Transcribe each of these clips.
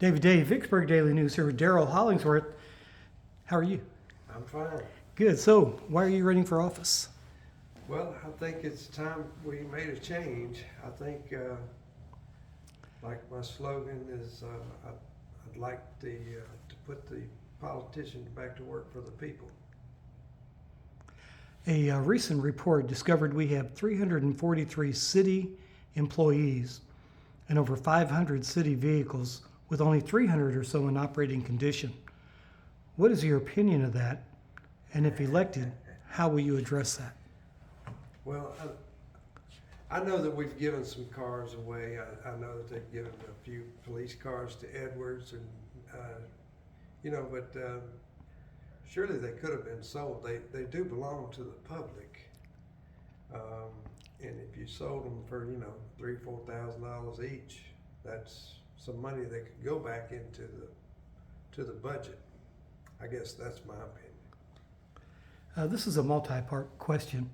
David Day, Vicksburg Daily News here with Daryl Hollingsworth. How are you? I'm fine. Good. So, why are you running for office? Well, I think it's time we made a change. I think, like my slogan is, I'd like to put the politicians back to work for the people. A recent report discovered we have 343 city employees and over 500 city vehicles, with only 300 or so in operating condition. What is your opinion of that? And if elected, how will you address that? Well, I know that we've given some cars away. I know that they've given a few police cars to Edwards, and but surely they could have been sold. They do belong to the public, and if you sold them for $3,000-4,000 each, that's some money that could go back into the budget. I guess that's my opinion. This is a multi-part question.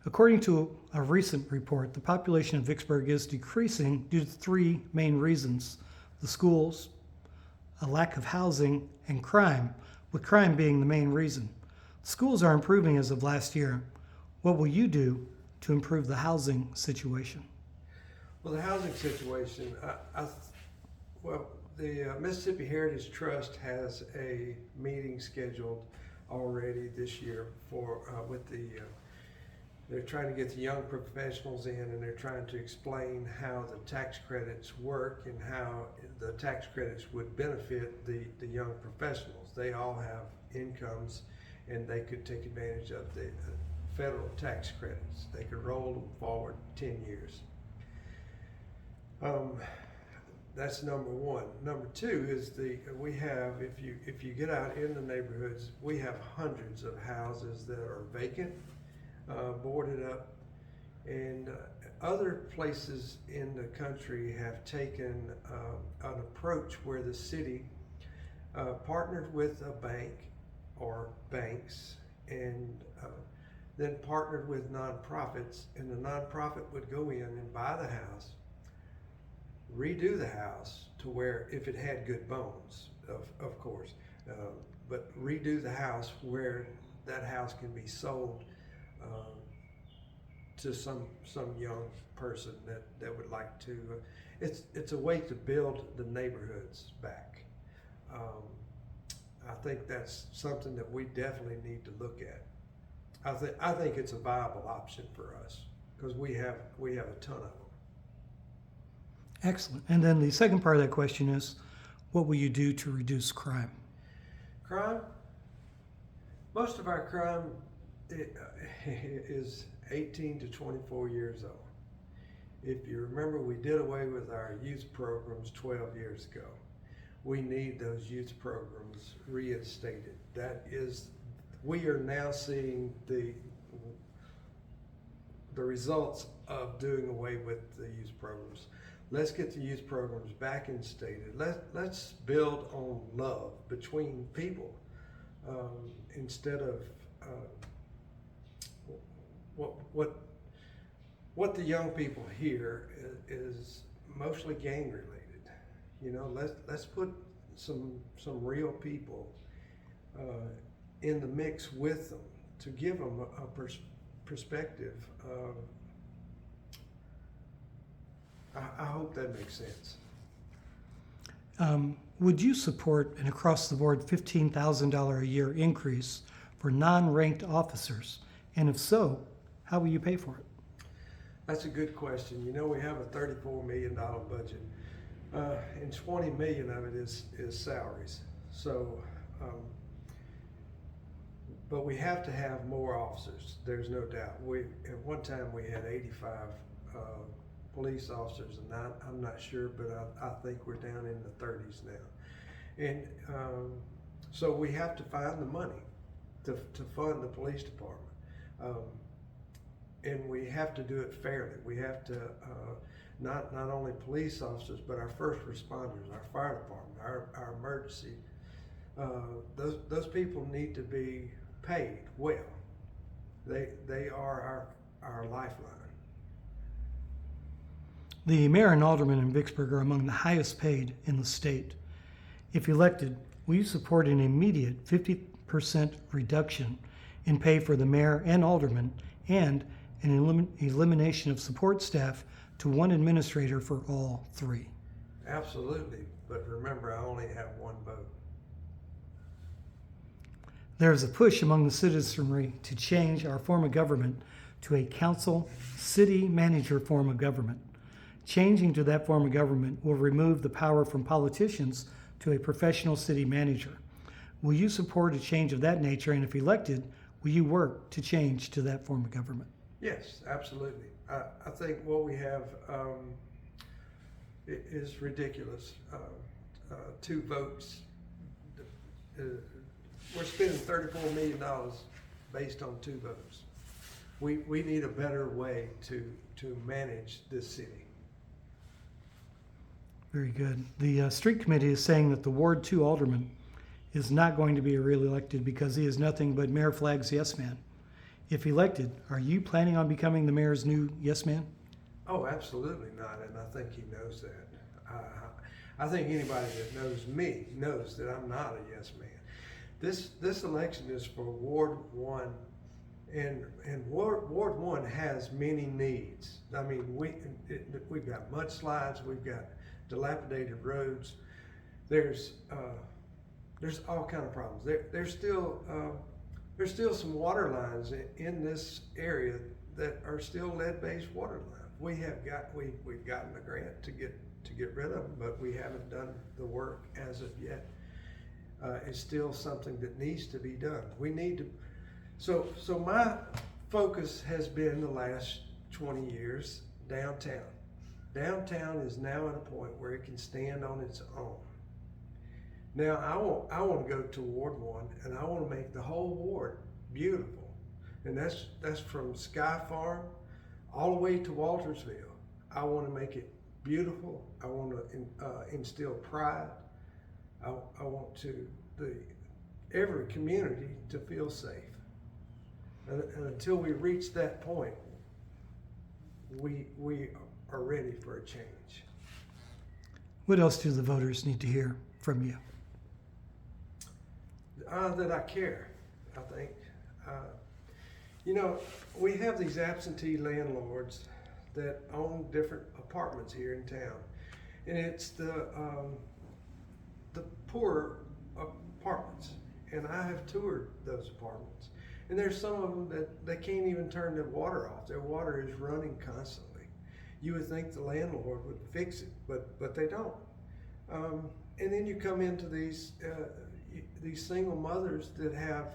According to a recent report, the population of Vicksburg is decreasing due to three main reasons: the schools, a lack of housing, and crime, with crime being the main reason. Schools are improving as of last year. What will you do to improve the housing situation? Well, the housing situation, the Mississippi Heritage Trust has a meeting scheduled already this year they're trying to get the young professionals in, and they're trying to explain how the tax credits work and how the tax credits would benefit the young professionals. They all have incomes, and they could take advantage of the federal tax credits. They could roll them forward 10 years. That's number one. Number two is we have, if you get out in the neighborhoods, we have hundreds of houses that are vacant, boarded up, and other places in the country have taken an approach where the city partnered with a bank or banks, and then partnered with nonprofits, and the nonprofit would go in and buy the house, redo the house to where, if it had good bones, of course, but redo the house where that house can be sold to some young person that would like to. It's a way to build the neighborhoods back. I think that's something that we definitely need to look at. I think it's a viable option for us because we have a ton of them. Excellent. And then the second part of that question is, what will you do to reduce crime? Crime? Most of our crime is 18 to 24 years old. If you remember, we did away with our youth programs 12 years ago. We need those youth programs reinstated. We are now seeing the results of doing away with the youth programs. Let's get the youth programs back instated. Let's build on love between people instead of what the young people hear is mostly gang related. Let's put some real people in the mix with them to give them a perspective. I hope that makes sense. Would you support an across-the-board $15,000 a year increase for non-ranked officers? And if so, how will you pay for it? That's a good question. We have a $34 million budget, and $20 million of it is salaries. So, but we have to have more officers. There's no doubt. At one time we had 85 police officers, and I'm not sure, but I think we're down in the 30s now. And so we have to find the money to fund the police department. And we have to do it fairly. We have to, not only police officers, but our first responders, our fire department, our emergency, those people need to be paid well. They are our lifeline. The mayor and aldermen in Vicksburg are among the highest paid in the state. If elected, will you support an immediate 50% reduction in pay for the mayor and aldermen and an elimination of support staff to one administrator for all three? Absolutely, but remember, I only have one vote. There is a push among the citizenry to change our form of government to a council city manager form of government. Changing to that form of government will remove the power from politicians to a professional city manager. Will you support a change of that nature, and if elected, will you work to change to that form of government? Yes, absolutely. I think what we have is ridiculous. 2 votes. We're spending $34 million based on 2 votes. We need a better way to manage this city. Very good. The street committee is saying that the Ward 2 alderman is not going to be reelected because he is nothing but Mayor Flagg's yes man. If elected, are you planning on becoming the mayor's new yes man? Oh, absolutely not, and I think he knows that. I think anybody that knows me knows that I'm not a yes man. This election is for Ward 1, and Ward 1 has many needs. I mean, we've got mudslides, we've got dilapidated roads. There's all kind of problems. There's still some water lines in this area that are still lead-based water lines. We've gotten a grant to get rid of them, but we haven't done the work as of yet. It's still something that needs to be done. We need to. So my focus has been the last 20 years downtown. Downtown is now at a point where it can stand on its own. Now I want to go to Ward 1, and I want to make the whole ward beautiful, and that's from Sky Farm all the way to Waltersville. I want to make it beautiful. I want to instill pride. I want every community to feel safe. And until we reach that point, we are ready for a change. What else do the voters need to hear from you? That I care, I think. We have these absentee landlords that own different apartments here in town. And it's the poor apartments. And I have toured those apartments. And there's some of them that they can't even turn their water off. Their water is running constantly. You would think the landlord would fix it, but they don't. And then you come into these single mothers that have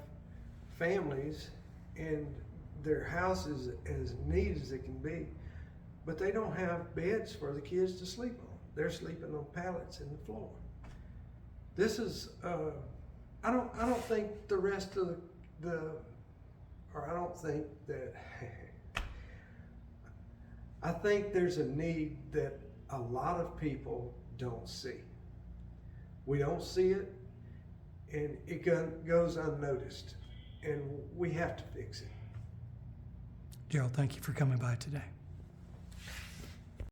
families, and their house is as neat as it can be, but they don't have beds for the kids to sleep on. They're sleeping on pallets in the floor. This is I don't think the rest of I don't think that I think there's a need that a lot of people don't see. We don't see it, and it goes unnoticed, and we have to fix it. Gerald, thank you for coming by today.